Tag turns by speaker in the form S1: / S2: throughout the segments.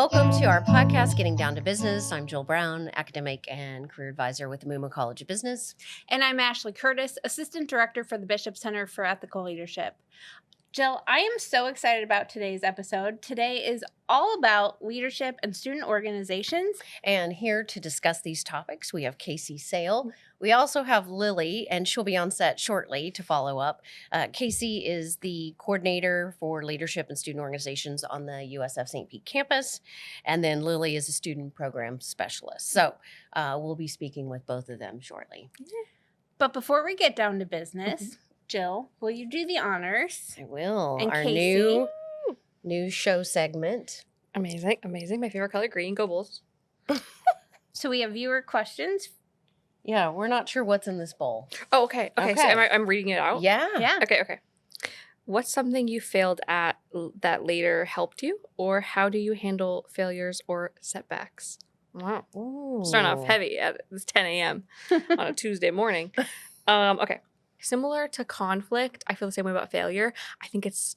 S1: Welcome to our podcast, Getting Down to Business. I'm Jill Brown, academic and career advisor with the Muma College of Business.
S2: And I'm Ashley Curtis, assistant director for the Bishop Center for Ethical Leadership. Jill, I am so excited about today's episode. Today is all about leadership and student organizations.
S1: And here to discuss these topics, we have Casey Sale. We also have Lily, and she'll be on set shortly to follow up. Casey is the coordinator for leadership and student organizations on the USF St. Pete campus. And then Lily is a student program specialist. So we'll be speaking with both of them shortly.
S2: But before we get down to business, Jill, will you do the honors?
S1: I will.
S2: And
S1: Our
S2: Casey?
S1: new show segment.
S3: Amazing. My favorite color, green. Go Bulls.
S2: So we have viewer questions.
S1: Yeah, we're not sure what's in this bowl.
S3: Oh, okay. So
S1: Okay.
S3: I'm reading it out?
S1: Yeah.
S2: Yeah.
S3: Okay. What's something you failed at that later helped you? Or how do you handle failures or setbacks? Wow.
S1: Ooh.
S3: Starting off heavy at 10 a.m. on a Tuesday morning. Okay. Similar to conflict, I feel the same way about failure. I think it's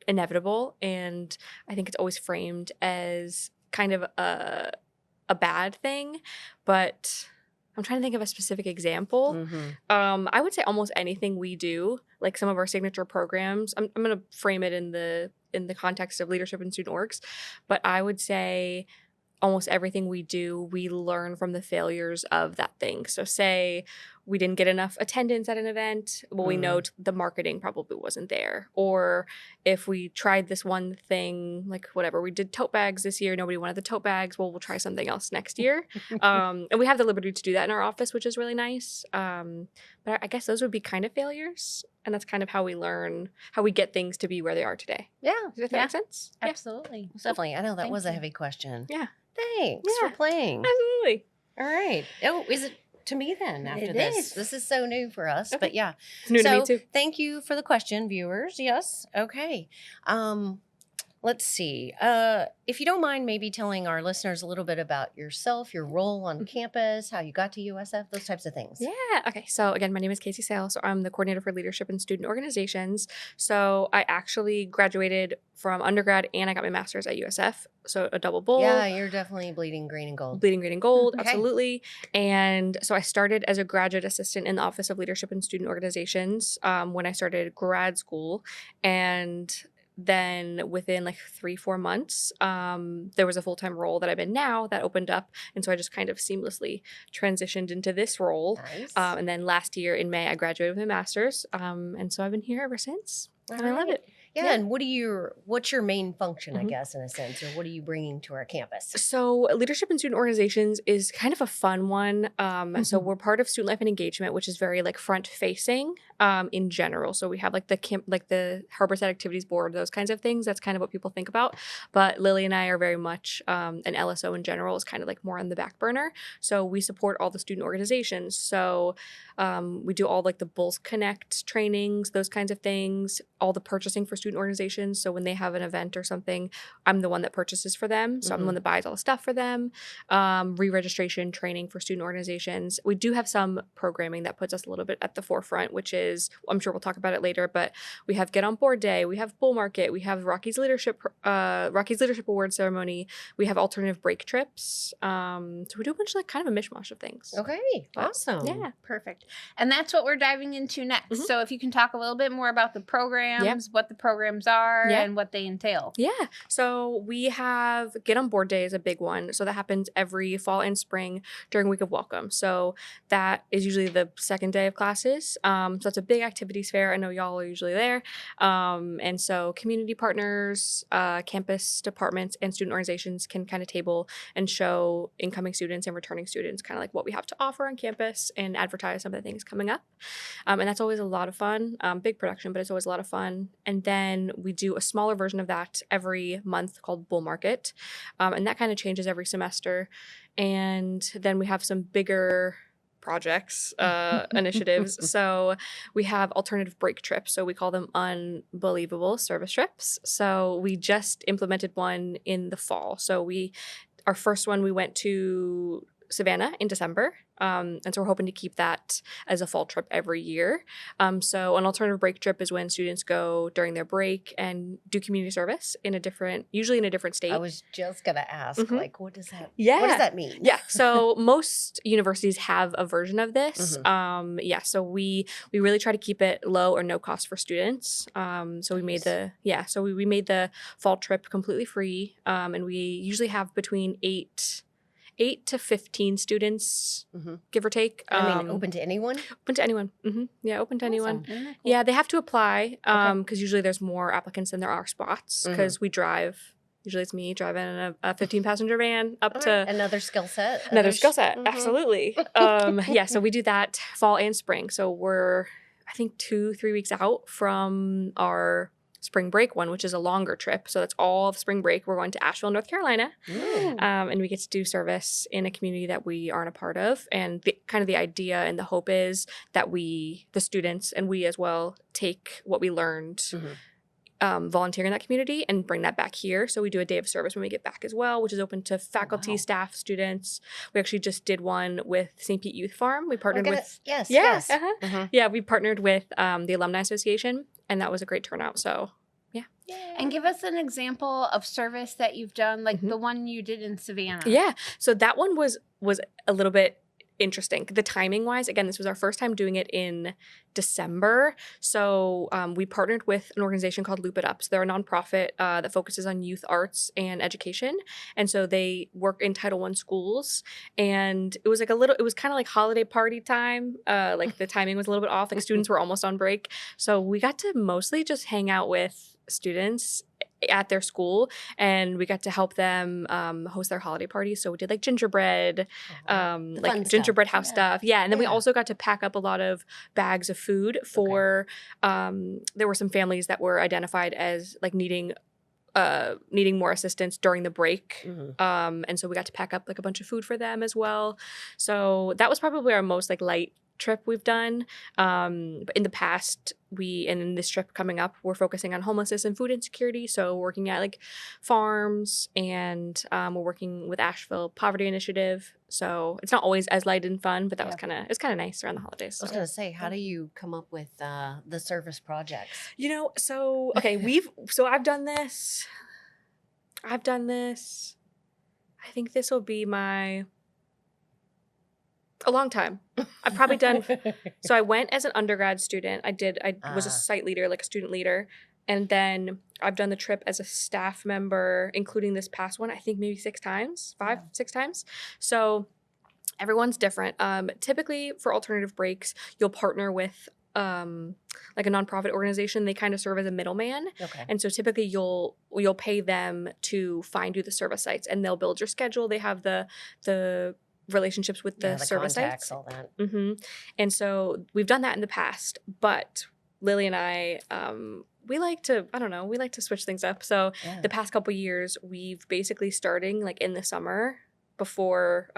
S3: inevitable, and I think it's always framed as kind of a bad thing, but I'm trying to think of a specific example.
S1: Mm-hmm.
S3: I would say almost anything we do, like some of our signature programs, I'm going to frame it in the context of leadership and student orgs, but I would say almost everything we do, we learn from the failures of that thing. So say we didn't get enough attendance at an event, well, we know the marketing probably wasn't there. Or if we tried this one thing, like whatever, we did tote bags this year, nobody wanted the tote bags, well, we'll try something else next year. And we have the liberty to do that in our office, which is really nice. But I guess those would be kind of failures. And that's kind of how we learn, how we get things to be where they are today.
S1: Yeah.
S3: Does that make sense?
S2: Absolutely.
S1: Definitely. I know that
S2: Thank
S1: was a
S2: you.
S1: heavy question.
S3: Yeah.
S1: Thanks
S3: Yeah.
S1: for playing.
S3: Absolutely.
S1: All right. Oh, is it to me then after
S2: It
S1: this?
S2: is.
S1: This is so new for us,
S3: Okay.
S1: but yeah.
S3: It's new to
S1: So
S3: me too.
S1: thank you for the question, viewers. Yes. Okay. Let's see. If you don't mind maybe telling our listeners a little bit about yourself, your role on campus, how you got to USF, those types of things.
S3: Yeah. Okay. So again, my name is Casey Sale. So I'm the coordinator for leadership and student organizations. So I actually graduated from undergrad and I got my master's at USF. So a double bull.
S1: Yeah, you're definitely bleeding green and gold.
S3: Bleeding green and gold,
S1: Okay.
S3: absolutely. And so I started as a graduate assistant in the Office of Leadership and Student Organizations when I started grad school. And then within like 3-4 months, there was a full-time role that I'm in now that opened up. And so I just kind of seamlessly transitioned into this role.
S1: Nice.
S3: And then last year in May, I graduated with my master's. And so I've been here ever since. And I love it.
S1: Yeah,
S3: Yeah.
S1: and what's your main function, I
S3: Mhm.
S1: guess, in a sense, or what are you bringing to our campus?
S3: So leadership and student organizations is kind of a fun one. So we're part of student life and engagement, which is very like front facing in general. So we have like the Harborside Activities Board, those kinds of things. That's kind of what people think about. But Lily and I are very much, and LSO in general is kind of like more on the back burner. So we support all the student organizations. So we do all like the Bulls Connect trainings, those kinds of things, all the purchasing for student organizations. So when they have an event or something, I'm the one that purchases for them. So I'm the one that buys all the stuff for them. Re-registration training for student organizations. We do have some programming that puts us a little bit at the forefront, which is, I'm sure we'll talk about it later, but we have Get On Board Day, we have Bull Market, we have Rocky's Leadership Award Ceremony, we have alternative break trips. So we do a bunch of like kind of a mishmash of things.
S1: Okay, awesome.
S3: Yeah.
S2: Perfect. And that's what we're diving into next.
S3: Mhm.
S2: So if you can talk a little bit more about the programs, what the programs are,
S3: Yeah.
S2: and what they entail.
S3: Yeah. So we have Get On Board Day is a big one. So that happens every fall and spring during Week of Welcome. So that is usually the second day of classes. So it's a big activities fair. I know y'all are usually there. And so community partners, campus departments, and student organizations can kind of table and show incoming students and returning students kind of like what we have to offer on campus and advertise some of the things coming up. And that's always a lot of fun. Big production, but it's always a lot of fun. And then we do a smaller version of that every month called Bull Market. And that kind of changes every semester. And then we have some bigger projects, initiatives. So we have alternative break trips. So we call them unbelievable service trips. So we just implemented one in the fall. So our first one we went to Savannah in December. And so we're hoping to keep that as a fall trip every year. So an alternative break trip is when students go during their break and do community service usually in a different state.
S1: I was just gonna ask,
S3: Mhm.
S1: like, what does that
S3: Yeah.
S1: mean?
S3: Yeah. So most universities have a version of this. So we really try to keep it low or no cost for students. So we made
S1: Nice.
S3: we made the fall trip completely free. And we usually have between 8 to 15 students, give or take.
S1: I mean, open to anyone?
S3: Open to anyone. Yeah, open to anyone.
S1: Awesome.
S2: Isn't that cool?
S3: Yeah, they have to apply
S1: Okay.
S3: because usually there's more applicants than there are spots because we drive. Usually it's me driving in a 15-passenger van up
S1: All
S3: to
S1: right. Another skill set.
S3: another skill set.
S1: Mhm.
S3: Absolutely. Yeah, so we do that fall and spring. So we're, I think, 2-3 weeks out from our spring break one, which is a longer trip. So that's all of spring break. We're going to Asheville, North Carolina.
S1: Ooh.
S3: And we get to do service in a community that we aren't a part of. And the idea and the hope is that the students and we as well, take what we learned volunteering in that community and bring that back here. So we do a day of service when we get back as well, which is open to faculty,
S1: Wow.
S3: staff, students. We actually just did one with St. Pete Youth Farm. We partnered with
S1: Yes.
S3: yeah, we partnered with the Alumni Association, and that was a great turnout. So
S2: And give us an example of service that you've done, like the one you did in Savannah.
S3: yeah, so that one was a little bit interesting. The timing wise, again, this was our first time doing it in December. So we partnered with an organization called Loop It Up. So they're a nonprofit that focuses on youth arts and education. And so they work in Title I schools. And it was it was kind of like holiday party time. Like the timing was a little bit off. Like students were almost on break. So we got to mostly just hang out with students at their school, and we got to help them host their holiday parties. So we did like gingerbread,
S1: fun
S3: like
S1: stuff.
S3: gingerbread house stuff. Yeah. And then we
S1: Yeah.
S3: also got to pack up a lot of bags of food for, there were some families that were identified as like needing more assistance during the break. And so we got to pack up like a bunch of food for them as well. So that was probably our most like light trip we've done. But in the past, and in this trip coming up, we're focusing on homelessness and food insecurity. So working at like farms, and we're working with Asheville Poverty Initiative. So it's not always as light and fun, but it's kind of nice around the holidays.
S1: I was
S3: So.
S1: gonna say, how do you come up with the service projects?
S3: So okay, I've done this. I think this will be a long time. I've probably done. So I went as an undergrad student. I was a site leader, like a student leader. And then I've done the trip as a staff member, including this past one, I think maybe 6 times. So everyone's different. Typically for alternative breaks, you'll partner with like a nonprofit organization. They kind of serve as a middleman.
S1: Okay.
S3: And so typically you'll pay them to find you the service sites, and they'll build your schedule. They have the relationships with the service
S1: contacts,
S3: sites.
S1: all that.
S3: And so we've done that in the past, but Lily and I, we like to switch things up. So the past couple years, we've basically starting like in the summer before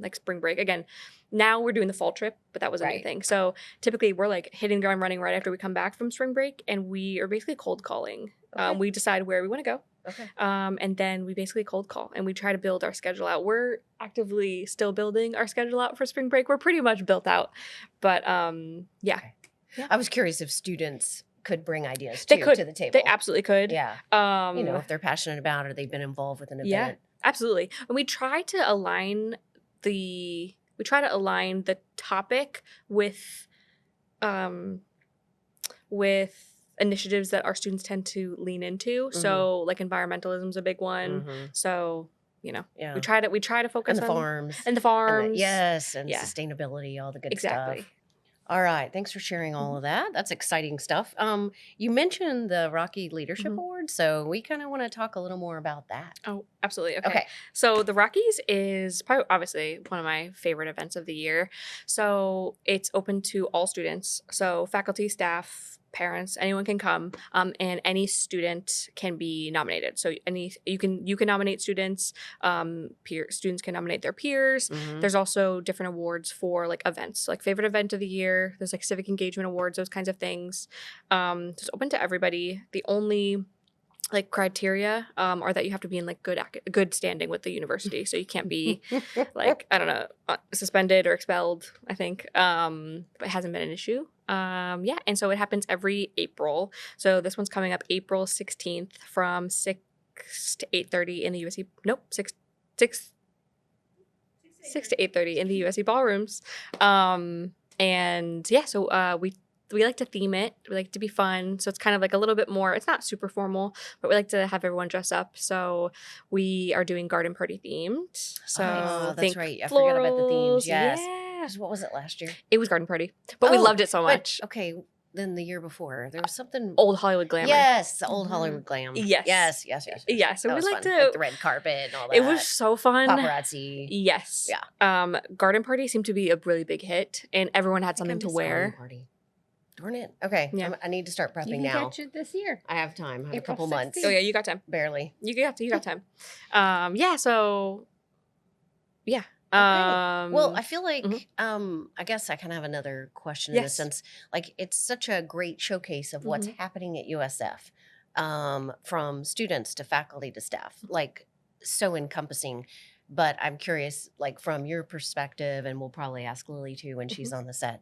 S3: like spring break. Again, now we're doing the fall trip, but that was a new thing. So typically we're like hitting the ground running right after we come back from spring break, and we are basically cold calling. We decide where we want to go.
S1: Okay.
S3: And then we basically cold call, and we try to build our schedule out. We're actively still building our schedule out for spring break. We're pretty much built out, but yeah.
S1: Okay. I was curious if students could bring ideas
S3: They
S1: too
S3: could.
S1: to the table.
S3: They absolutely could.
S1: Yeah. If they're passionate about it or they've been involved with an event.
S3: Yeah, absolutely. And we try to align the topic with initiatives that our students tend to lean into. So like environmentalism is a big one. So, we try to focus
S2: Mm-hmm.
S1: And the
S3: on
S1: farms.
S3: and the farms.
S1: And
S3: Yeah.
S1: sustainability, all the good
S3: Exactly.
S1: stuff. All right. Thanks for sharing all of that. That's exciting stuff. You mentioned the Rocky Leadership Award, so we kind of want to talk a little more about that.
S3: Oh, absolutely. Okay.
S1: Okay.
S3: So the Rockies is probably obviously one of my favorite events of the year. So it's open to all students. So faculty, staff, parents, anyone can come, and any student can be nominated. So you can nominate students. Students can nominate their peers. There's also different awards for like events, like favorite event of the year. There's like civic engagement awards, those kinds of things. It's open to everybody. The only like criteria are that you have to be in like good standing with the university, so you can't be like, I don't know, suspended or expelled, I think. But it hasn't been an issue. Yeah, and so it happens every April. So this one's coming up April 16th from 6 to 8:30 in the USC. Nope, 6 to 8:30 in the USC ballrooms. And yeah, so we like to theme it. We like it to be fun. So it's kind of like a little bit more, it's not super formal, but we like to have everyone dress up. So we are doing garden party themed. So
S1: That's
S3: think
S1: right. I forgot about the themes.
S3: florals.
S1: Yes.
S3: Yeah.
S1: 'Cause what was it last year?
S3: It was garden party, but we
S1: Oh,
S3: loved it so
S1: But,
S3: much.
S1: okay, then the year before there was something.
S3: Old Hollywood glamour.
S1: Yes, the old
S2: Mhm.
S1: Hollywood glam.
S3: Yes.
S1: Yes.
S3: Yeah, so
S1: That
S3: we
S1: was
S3: like
S1: fun.
S3: to.
S1: Like the red carpet and all that.
S3: It was so fun.
S1: paparazzi.
S3: Yes.
S1: Yeah.
S3: Garden party seemed to be a really big hit, and everyone had
S1: I think I
S3: something to
S1: missed the garden
S3: wear.
S1: Party. Darn it. Okay.
S3: Yeah.
S1: I need to start
S2: You
S1: prepping
S2: can
S1: now.
S2: catch it this year.
S1: I have time. I have a
S2: April
S1: couple months.
S2: 16th.
S3: Oh yeah, you got time.
S1: Barely.
S3: You got time. Yeah. So. Yeah.
S1: Well, I feel like
S3: Mhm.
S1: I guess I kind of have another question in the
S3: Yes.
S1: sense like it's such a great showcase of what's happening at USF, from students to faculty to staff, like so encompassing. But I'm curious, like from your perspective, and we'll probably ask Lily too when she's on the set.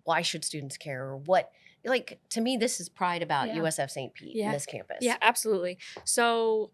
S1: Why should students care, or what? Like to me, this is pride about
S2: Yeah.
S1: USF St. Pete
S3: Yeah.
S1: and this campus.
S3: Yeah, absolutely. So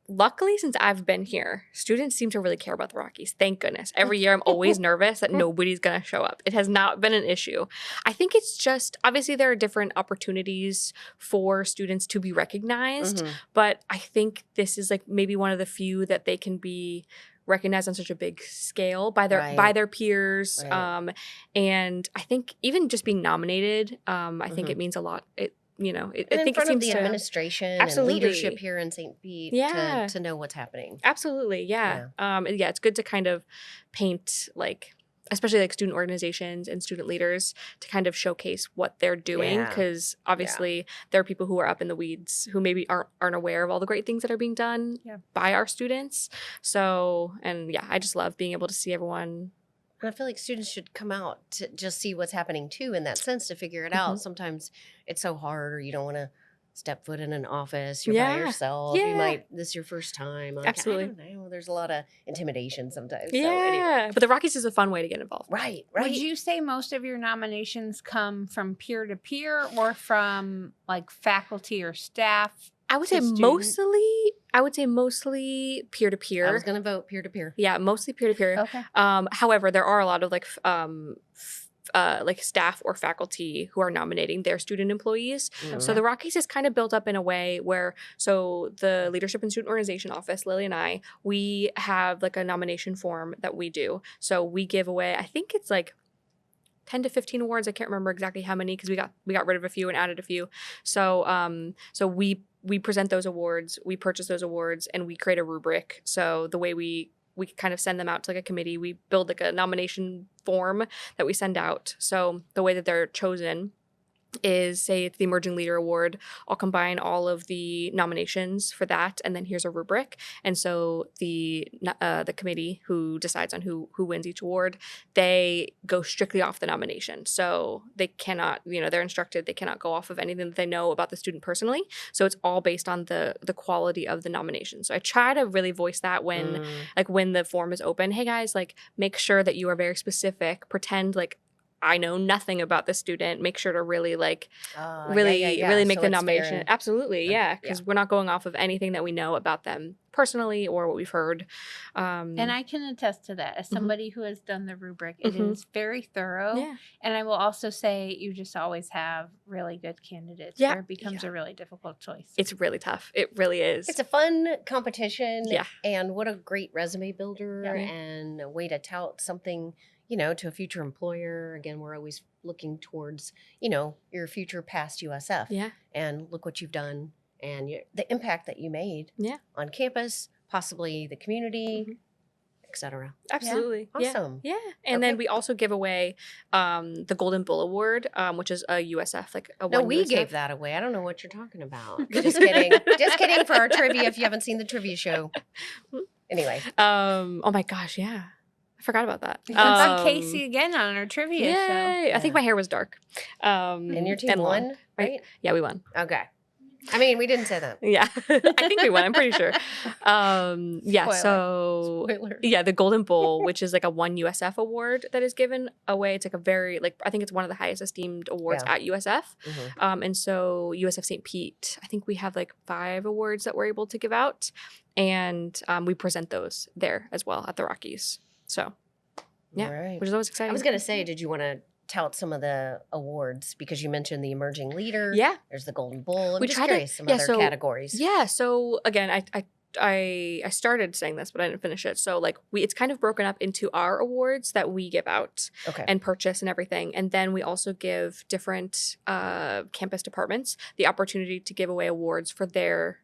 S3: luckily, since I've been here, students seem to really care about the Rockies. Thank goodness. Every year I'm always nervous that nobody's going to show up. It has not been an issue. I think it's just, obviously there are different opportunities for students to be recognized,
S1: Mhm.
S3: but I think this is like maybe one of the few that they can be recognized on such a big scale by their peers.
S1: Right.
S3: And I think even just being nominated, I think it means a lot. I
S1: And
S3: think
S1: in
S3: it
S1: front of
S3: seems
S1: the
S3: to
S1: administration
S3: Absolutely.
S1: and leadership here in St. Pete
S3: Yeah.
S1: to know what's happening.
S3: Absolutely, yeah. Yeah, it's good to kind of paint like, especially like student organizations and student leaders to kind of showcase what they're doing,
S1: Yeah.
S3: because obviously there are people who are up in the weeds who maybe aren't aware of all the great things that are being done by our students. So, and yeah, I just love being able to see everyone.
S1: And I feel like students should come out to just see what's happening too in that sense to figure it out. Sometimes it's so hard, or you don't want to step foot in an office. You're by yourself.
S3: Yeah.
S1: This is your first time. Like,
S3: Absolutely.
S1: I don't know. There's a lot of intimidation sometimes.
S3: Yeah,
S1: So anyway.
S3: but the Rockies is a fun way to get involved.
S1: Right.
S2: Would you say most of your nominations come from peer to peer or from like faculty or staff?
S3: I would say mostly peer to peer.
S1: I was going to vote peer to peer.
S3: Yeah, mostly peer to peer.
S2: Okay.
S3: However, there are a lot of like staff or faculty who are nominating their student employees. So the Rockies is kind of built up in a way where, so the Leadership and Student Organization Office, Lily and I, we have like a nomination form that we do. So we give away, I think it's like 10 to 15 awards. I can't remember exactly how many because we got rid of a few and added a few. So we present those awards, we purchase those awards, and we create a rubric. So the way we kind of send them out to like a committee, we build like a nomination form that we send out. So the way that they're chosen is, say it's the Emerging Leader Award, I'll combine all of the nominations for that, and then here's a rubric. And so the committee who decides on who wins each award, they go strictly off the nomination. So they cannot, they're instructed, they cannot go off of anything that they know about the student personally. So it's all based on the quality of the nomination. So I try to really voice that when the form is open. Hey guys, like make sure that you are very specific. Pretend like I know nothing about the student. Make sure to really like really make the nomination. Absolutely, yeah, because we're not going off of anything that we know about them personally or what we've heard.
S2: And I can attest to that as somebody who has done the rubric. It is very thorough.
S3: Yeah.
S2: And I will also say you just always have really good candidates.
S3: Yeah.
S2: Where it becomes a really difficult choice.
S3: It's really tough. It really is.
S1: It's a fun competition.
S3: Yeah.
S1: And what a great resume builder
S2: Yeah.
S1: and a way to tout something, to a future employer. Again, we're always looking towards, your future past USF.
S3: Yeah.
S1: And look what you've done and the impact that you made on campus, possibly the community, etc.
S3: Absolutely.
S1: Yeah. Awesome.
S3: Yeah. And then we also give away the Golden Bull Award, which is a USF, like a
S1: No,
S3: one
S1: we
S3: USF.
S1: gave that away. I don't know what you're talking about. Just kidding. Just kidding for our trivia if you haven't seen the trivia show. Anyway.
S3: Oh my gosh, yeah. I forgot about that.
S2: You can see Casey again on our trivia show.
S3: I think my hair was dark.
S1: And your team won, right?
S3: Yeah, we won.
S1: Okay. I mean, we didn't say that.
S3: Yeah, I think we won. I'm pretty sure. Yeah,
S2: Spoiler.
S3: so
S1: Spoiler.
S3: yeah, the Golden Bull, which is like a one USF award that is given away. It's like a very like I think it's one of the highest esteemed awards
S1: Yeah.
S3: at USF.
S1: Mhm.
S3: And so USF St. Pete, I think we have like 5 awards that we're able to give out, and we present those there as well at the Rockies. So yeah,
S1: All right.
S3: which is always exciting.
S1: I was going to say, did you want to tout some of the awards? Because you mentioned the Emerging Leader.
S3: Yeah.
S1: There's the Golden Bull. I'm
S3: We
S1: just
S3: try to-
S1: curious some
S3: yeah,
S1: other
S3: so-
S1: categories.
S3: Yeah. So again, I started saying this, but I didn't finish it. So like it's kind of broken up into our awards that we give out
S1: Okay.
S3: and purchase and everything, and then we also give different campus departments the opportunity to give away awards for their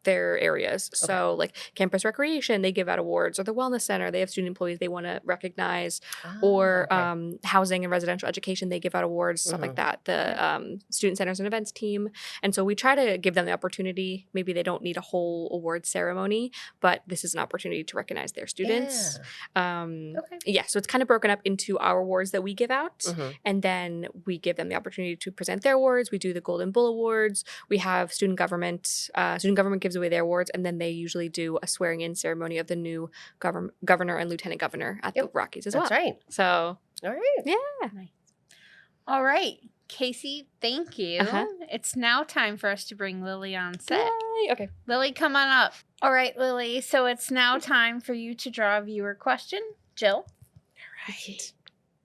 S3: areas. So like campus recreation, they give out awards, or the wellness center, they have student employees they want to recognize, or
S1: okay.
S3: housing and residential education, they give out awards, stuff like that. The student centers and events team. And so we try to give them the opportunity. Maybe they don't need a whole award ceremony, but this is an opportunity to recognize their students.
S1: Okay.
S3: Yeah, so it's kind of broken up into our awards that we give out,
S1: Mhm.
S3: and then we give them the opportunity to present their awards. We do the Golden Bull Awards. We have student government. Student government gives away their awards, and then they usually do a swearing in ceremony of the new governor and lieutenant governor at the
S1: Yep.
S3: Rockies as
S1: That's
S3: well.
S1: right.
S3: So
S1: All right.
S3: yeah,
S2: All right, Casey, thank you.
S3: Uh-huh.
S2: It's now time for us to bring Lily on set.
S3: yay. Okay.
S2: Lily, come on up. All right, Lily. So it's now time for you to draw a viewer question. Jill?
S4: Right.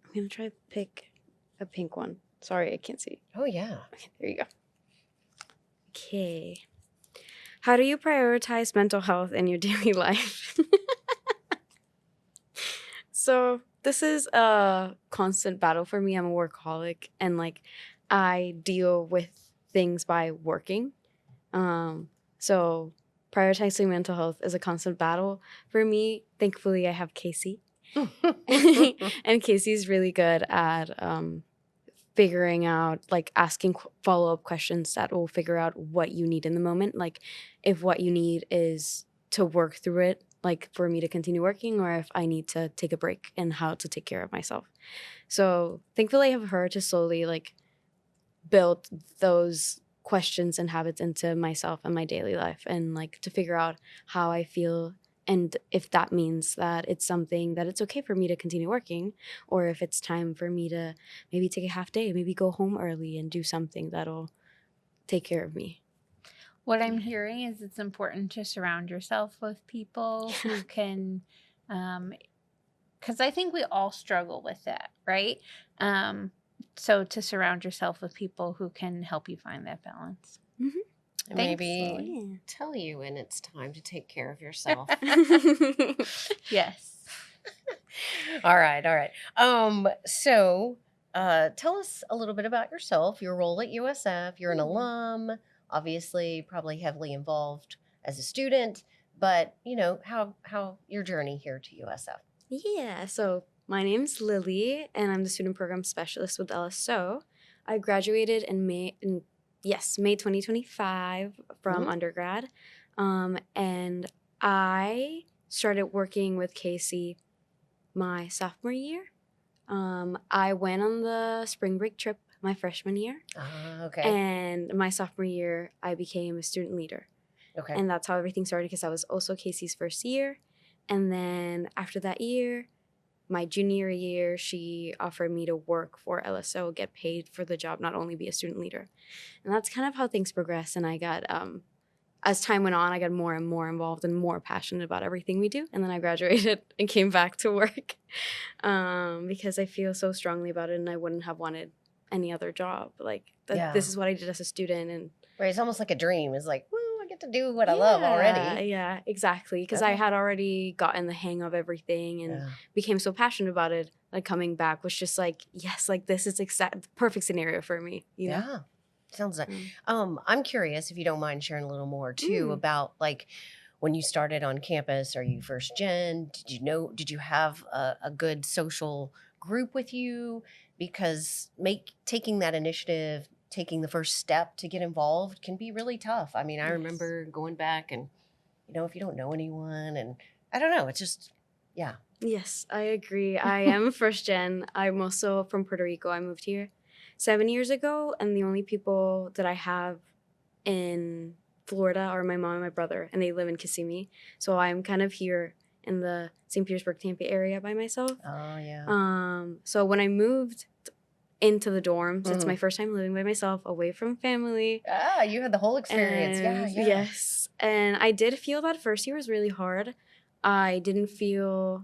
S4: I'm going to try to pick a pink one. Sorry, I can't see.
S1: Oh, yeah.
S4: Okay, there you go. Okay. How do you prioritize mental health in your daily life? So, this is a constant battle for me. I'm a workaholic, and like I deal with things by working. So prioritizing mental health is a constant battle for me. Thankfully, I have Casey. And Casey's really good at figuring out, like asking follow-up questions that will figure out what you need in the moment. Like if what you need is to work through it, like for me to continue working, or if I need to take a break and how to take care of myself. So thankfully I have her to slowly like build those questions and habits into myself and my daily life, and like to figure out how I feel, and if that means that it's something that it's okay for me to continue working, or if it's time for me to maybe take a half day, maybe go home early and do something that'll take care of me.
S2: What I'm hearing is it's important to surround yourself with people who can, because I think we all struggle with that, right? So to surround yourself with people who can help you find that balance.
S1: And
S2: Thanks,
S1: maybe
S4: Lily.
S1: tell you when it's time to take care of yourself.
S2: Yes.
S1: All right. All right. So tell us a little bit about yourself, your role at USF. You're an alum, obviously, probably heavily involved as a student, but you know, how your journey here to USF.
S4: Yeah, so my name's Lily, and I'm the student program specialist with LSO. I graduated in May 2025 from undergrad, and I started working with Casey my sophomore year. I went on the spring break trip my freshman year,
S1: Okay.
S4: and my sophomore year I became a student leader.
S1: Okay.
S4: And that's how everything started, because I was also Casey's first year. And then after that year, my junior year, she offered me to work for LSO, get paid for the job, not only be a student leader. And that's kind of how things progressed. And I got, as time went on, I got more and more involved and more passionate about everything we do. And then I graduated and came back to work because I feel so strongly about it, and I wouldn't have wanted any other job. Like,
S1: Yeah.
S4: this is what I did as a student. And
S1: Right. It's almost like a dream. It's like, woo, I get to do what I love already.
S4: Yeah, exactly. Because I had already gotten the hang of everything and became so passionate about it. Like coming back was just like, yes, like this is perfect scenario for me. You know?
S1: Yeah. Sounds like.
S4: Mm.
S1: I'm curious if you don't mind sharing a little more too about like when you started on campus. Are you first gen? Did you have a good social group with you? Because taking that initiative, taking the first step to get involved can be really tough. I mean, I remember going back and, you know, if you don't know anyone, and I don't know, it's just, yeah.
S4: Yes, I agree. I am first gen. I'm also from Puerto Rico. I moved here 7 years ago, and the only people that I have in Florida are my mom and my brother, and they live in Kissimmee. So I'm kind of here in the St. Petersburg, Tampa area by myself.
S1: Oh, yeah.
S4: So when I moved into the dorms, it's
S1: Mhm.
S4: my first time living by myself, away from family.
S1: Ah, you had the whole experience. Yeah,
S4: And
S1: yeah.
S4: yes. And I did feel that first year was really hard. I didn't feel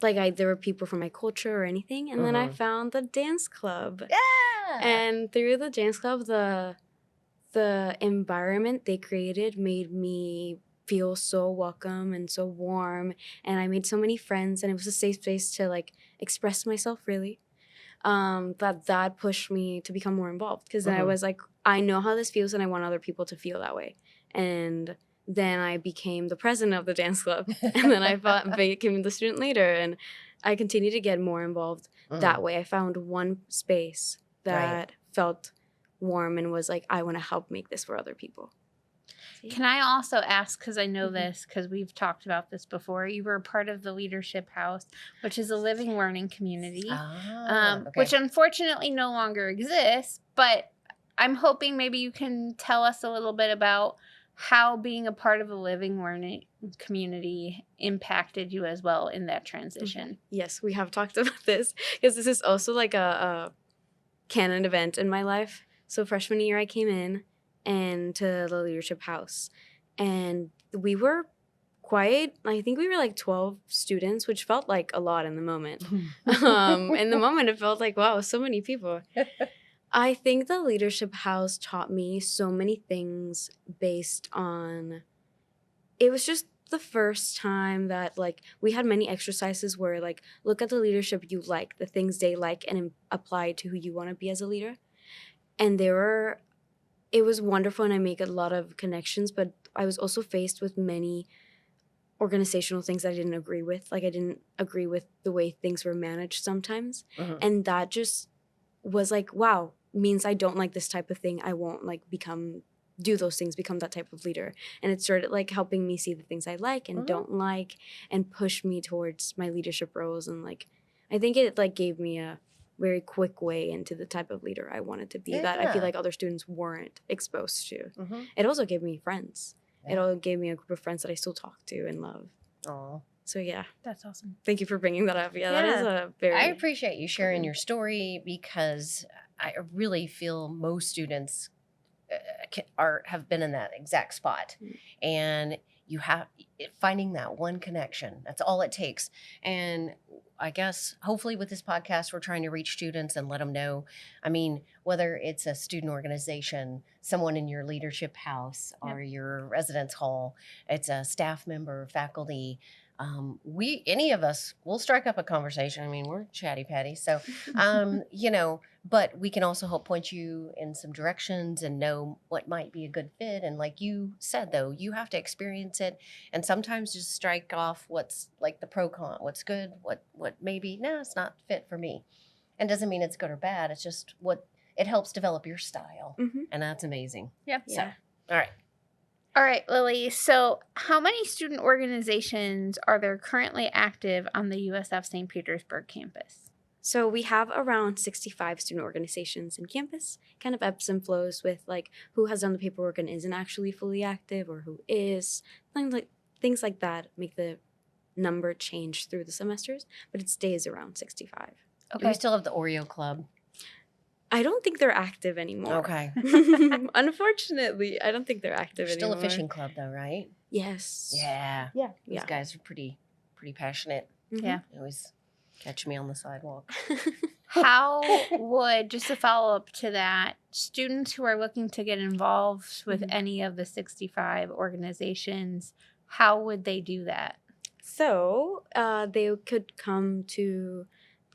S4: like there were people from my culture or anything. And then I
S1: Mhm.
S4: found the dance club.
S1: Yeah.
S4: And through the dance club, the environment they created made me feel so welcome and so warm. And I made so many friends, and it was a safe space to like express myself really. That pushed me to become more involved, because then I
S1: Mhm.
S4: was like, I know how this feels and I want other people to feel that way. And then I became the president of the dance club, and then I became the student leader, and I continued to get more involved
S1: Mhm.
S4: that way. I found one space that felt warm and was like, I want to help make this for other people.
S2: Can I also ask, because I know
S4: Mhm.
S2: this, because we've talked about this before, you were part of the Leadership House, which is a living learning community,
S1: Ah, okay.
S2: which unfortunately no longer exists. But I'm hoping maybe you can tell us a little bit about how being a part of a living learning community impacted you as well in that transition.
S4: Yes, we have talked about this, because this is also like a canon event in my life. So freshman year, I came in and to the leadership house, and we were I think we were like 12 students, which felt like a lot in the moment. In the moment, it felt like, wow, so many people. I think the leadership house taught me so many things based on, it was just the first time that like we had many exercises where like look at the leadership you like, the things they like, and apply to who you want to be as a leader. And it was wonderful, and I make a lot of connections, but I was also faced with many organizational things that I didn't agree with. Like I didn't agree with the way things were managed sometimes.
S1: Mhm.
S4: And that just was like, wow, means I don't like this type of thing. I won't like do those things, become that type of leader. And it started like helping me see the things I like and
S1: Mhm.
S4: don't like, and push me towards my leadership roles. And like, I think it like gave me a very quick way into the type of leader I wanted to be that I feel
S1: Yeah.
S4: like other students weren't exposed to.
S1: Mhm.
S4: It also gave me friends. It
S1: Yeah.
S4: all gave me a group of friends that I still talk to and love.
S1: Aw.
S4: So yeah,
S2: That's awesome.
S4: thank you for bringing that up. Yeah, that is
S2: Yeah.
S4: a very.
S1: I appreciate you sharing
S4: one.
S1: your story, because I really feel most students have been in that exact spot,
S4: Mm.
S1: and you have finding that one connection. That's all it takes. And I guess hopefully with this podcast, we're trying to reach students and let them know. I mean, whether it's a student organization, someone in your leadership house, or your residence hall, it's a staff member, faculty. Any of us will strike up a conversation. I mean, we're chatty patty. So, but we can also help point you in some directions and know what might be a good fit. And like you said, though, you have to experience it, and sometimes just strike off what's like the pro con, what's good, what maybe, no, it's not fit for me. And doesn't mean it's good or bad. It's just it helps develop your style.
S4: Mhm.
S1: And that's amazing.
S2: Yep.
S1: So,
S4: Yeah.
S1: all right.
S2: All right, Lily. So, how many student organizations are there currently active on the USF St. Petersburg campus?
S4: So we have around 65 student organizations in campus, kind of ebbs and flows with like who has done the paperwork and isn't actually fully active, or who is. Things like that make the number change through the semesters, but it stays around 65.
S1: Do we still have the Oreo Club?
S4: I don't think they're active anymore.
S1: Okay.
S4: Unfortunately, I don't think they're active
S1: You're still
S4: anymore.
S1: a fishing club, though, right?
S4: Yes.
S1: Yeah.
S4: Yeah.
S1: These guys are pretty passionate.
S4: Mhm.
S2: Yeah.
S1: They always catch me on the sidewalk.
S2: How would, just a follow up to that, students who are looking to get involved with
S4: Mhm.
S2: any of the 65 organizations, how would they do that?
S4: So they could come to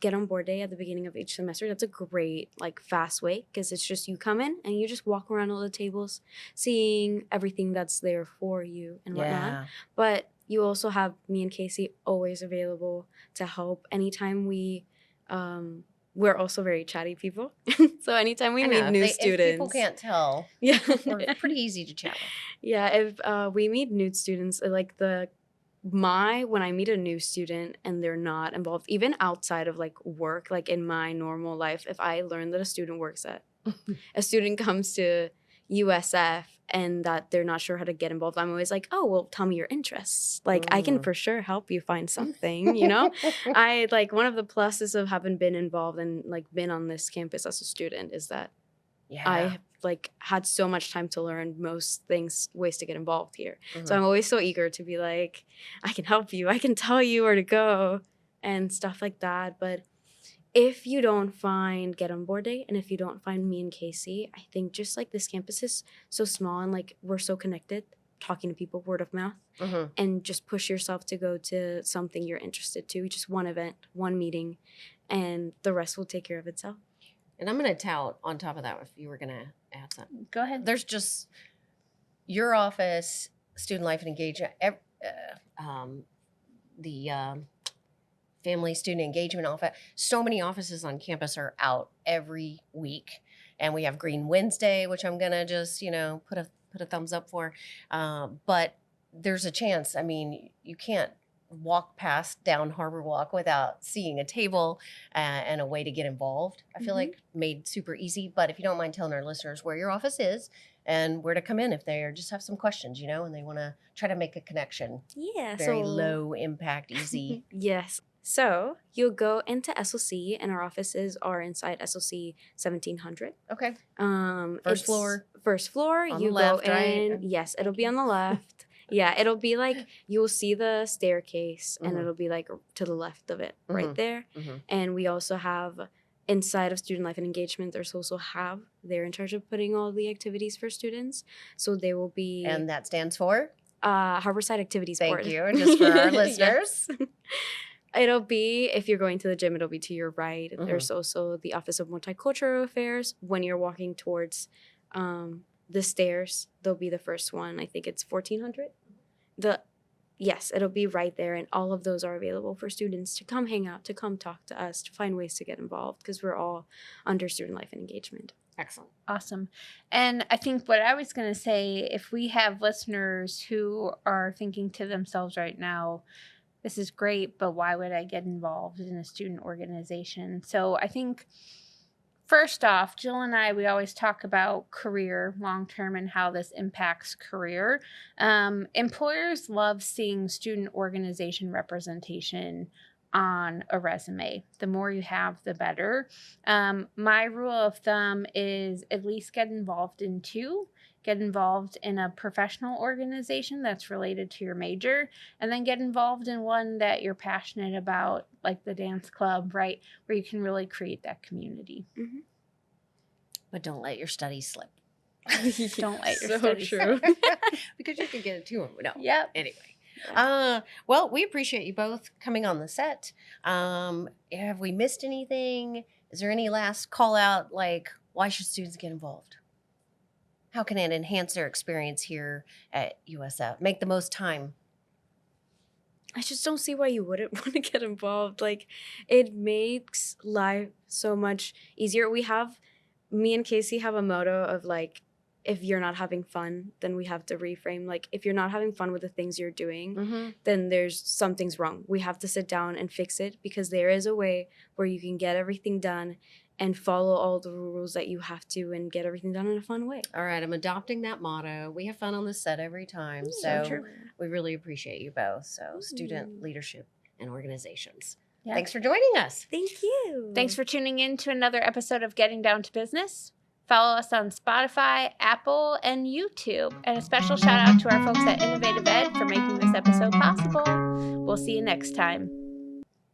S4: get on board day at the beginning of each semester. That's a great, like, fast way, because it's just you come in and you just walk around all the tables, seeing everything that's there for you and whatnot.
S1: Yeah.
S4: But you also have me and Casey always available to help anytime we're also very chatty people. So anytime we
S1: I
S4: meet
S1: know,
S4: new
S1: if
S4: students.
S1: people can't tell,
S4: Yeah.
S1: we're pretty easy to chat with.
S4: Yeah, if we meet new students, like when I meet a new student and they're not involved, even outside of like work, like in my normal life, if I learn that a student comes to USF and that they're not sure how to get involved, I'm always like, oh, well, tell me your interests. Like, I can for sure help you find something, you know? I like one of the pluses of having been involved and like been on this campus as a student is that
S1: Yeah.
S4: I like had so much time to learn most things, ways to get involved here.
S1: Mhm.
S4: So I'm always so eager to be like, I can help you. I can tell you where to go and stuff like that. But if you don't find Get On Board Day and if you don't find me and Casey, I think just like this campus is so small and like we're so connected, talking to people word of mouth,
S1: Mhm.
S4: and just push yourself to go to something you're interested to, just one event, one meeting, and the rest will take care of itself.
S1: And I'm going to tout on top of that if you were going to add something.
S2: Go ahead.
S1: There's just your office, student life and engagement, the family student engagement office. So many offices on campus are out every week, and we have Green Wednesday, which I'm gonna just put a thumbs up for. But there's a chance. I mean, you can't walk past down Harbor Walk without seeing a table and a way to get involved. I feel
S2: Mhm.
S1: like made super easy. But if you don't mind telling our listeners where your office is and where to come in if they just have some questions, and they want to try to make a connection.
S4: Yeah.
S1: Very low impact, easy.
S4: Yes. So you'll go into SLC, and our offices are inside SLC 1700.
S1: Okay.
S4: First
S1: floor?
S4: First floor.
S1: On
S4: You
S1: the
S4: go
S1: left,
S4: in.
S1: right?
S4: Yes, it'll be on the left. Yeah, it'll be like you'll see the staircase, and
S1: Mhm.
S4: it'll be like to the left of it, right
S1: Mhm.
S4: there.
S1: Mhm.
S4: And we also have inside of student life and engagement. There's also Have. They're in charge of putting all the activities for students. So they will be
S1: And that stands for?
S4: Harborside Activities Board.
S1: Thank you. Just for our
S4: Yes.
S1: listeners.
S4: It'll be, if you're going to the gym, it'll be to your right.
S1: Mhm.
S4: There's also the Office of Multicultural Affairs. When you're walking towards the stairs, there'll be the first one. I think it's 1400. Yes, it'll be right there. And all of those are available for students to come hang out, to come talk to us, to find ways to get involved because we're all under student life and engagement.
S1: Excellent.
S2: Awesome. And I think what I was going to say, if we have listeners who are thinking to themselves right now, this is great, but why would I get involved in a student organization? So I think first off, Jill and I, we always talk about career long-term and how this impacts career. Employers love seeing student organization representation on a resume. The more you have, the better. My rule of thumb is at least get involved in 2. Get involved in a professional organization that's related to your major, and then get involved in one that you're passionate about, like the dance club, right? Where you can really create that community.
S4: Mm-hmm.
S1: But don't let your studies slip.
S2: Don't let your
S4: So
S2: studies
S4: true.
S1: Because you can get it too. No.
S2: Yep.
S1: Anyway. Well, we appreciate you both coming on the set. Have we missed anything? Is there any last call out, like why should students get involved? How can it enhance their experience here at USF? Make the most time.
S4: I just don't see why you wouldn't want to get involved. Like, it makes life so much easier. Me and Casey have a motto of like, if you're not having fun, then we have to reframe. Like, if you're not having fun with the things you're doing, then something's wrong. We have to sit down and fix it because there is a way where you can get everything done and follow all the rules that you have to and get everything done in a fun way.
S1: All right, I'm adopting that motto. We have fun on the set every time.
S2: So
S1: So
S2: true.
S1: we really appreciate you both. So student leadership and organizations.
S2: Yeah.
S1: Thanks for joining us.
S4: Thank you.
S2: Thanks for tuning in to another episode of Getting Down to Business. Follow us on Spotify, Apple, and YouTube. And a special shout out to our folks at Innovative Ed for making this episode possible. We'll see you next time.